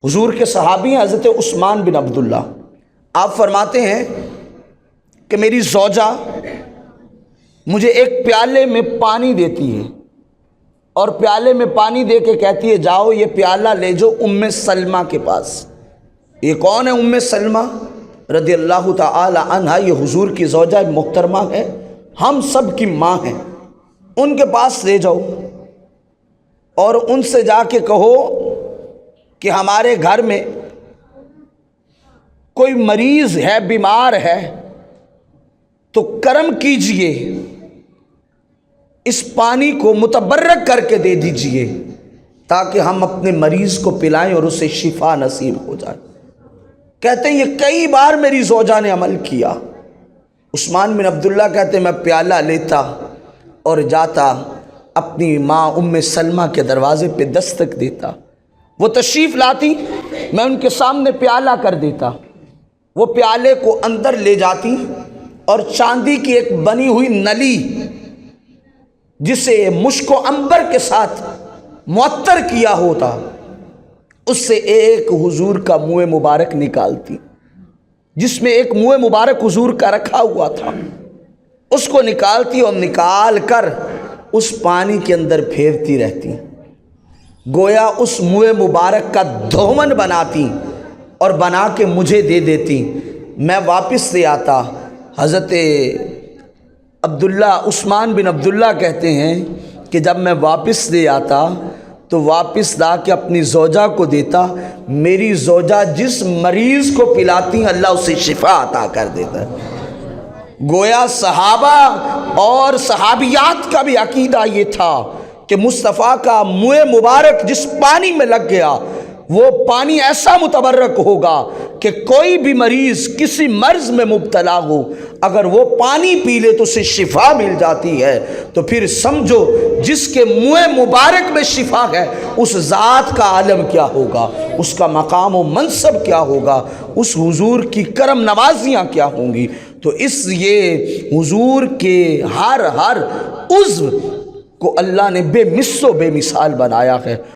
حضور کے صحابی ہیں حضرت عثمان بن عبداللہ۔ آپ فرماتے ہیں کہ میری زوجہ مجھے ایک پیالے میں پانی دیتی ہے اور پیالے میں پانی دے کے کہتی ہے جاؤ یہ پیالہ لے جو ام سلمہ کے پاس۔ یہ کون ہے ام سلمہ رضی اللہ تعالی عنہا؟ یہ حضور کی زوجہ محترمہ ہے، ہم سب کی ماں ہیں۔ ان کے پاس لے جاؤ اور ان سے جا کے کہو کہ ہمارے گھر میں کوئی مریض ہے، بیمار ہے، تو کرم کیجئے اس پانی کو متبرک کر کے دے دیجئے تاکہ ہم اپنے مریض کو پلائیں اور اسے شفا نصیب ہو جائے۔ کہتے ہیں یہ کئی بار میری زوجہ نے عمل کیا۔ عثمان بن عبداللہ کہتے ہیں میں پیالہ لیتا اور جاتا اپنی ماں ام سلمہ کے دروازے پہ دستک دیتا، وہ تشریف لاتی، میں ان کے سامنے پیالہ کر دیتا، وہ پیالے کو اندر لے جاتی اور چاندی کی ایک بنی ہوئی نلی جسے مشک و عنبر کے ساتھ معطر کیا ہوتا، اس سے ایک حضور کا منہ مبارک نکالتی، جس میں ایک منہ مبارک حضور کا رکھا ہوا تھا، اس کو نکالتی اور نکال کر اس پانی کے اندر پھیرتی رہتی، گویا اس منہ مبارک کا دھومن بناتی اور بنا کے مجھے دے دیتی۔ میں واپس لے آتا۔ حضرت عبداللہ عثمان بن عبداللہ کہتے ہیں کہ جب میں واپس لے آتا تو واپس لا کے اپنی زوجہ کو دیتا، میری زوجہ جس مریض کو پلاتی اللہ اسے شفا عطا کر دیتا۔ گویا صحابہ اور صحابیات کا بھی عقیدہ یہ تھا کہ مصطفیٰ کا منہ مبارک جس پانی میں لگ گیا وہ پانی ایسا متبرک ہوگا کہ کوئی بھی مریض کسی مرض میں مبتلا ہو اگر وہ پانی پی لے تو اسے شفا مل جاتی ہے۔ تو پھر سمجھو جس کے منہ مبارک میں شفا ہے اس ذات کا عالم کیا ہوگا، اس کا مقام و منصب کیا ہوگا، اس حضور کی کرم نوازیاں کیا ہوں گی۔ تو اس لیے حضور کے ہر عضو کو اللہ نے بے مثل و بے مثال بنایا ہے۔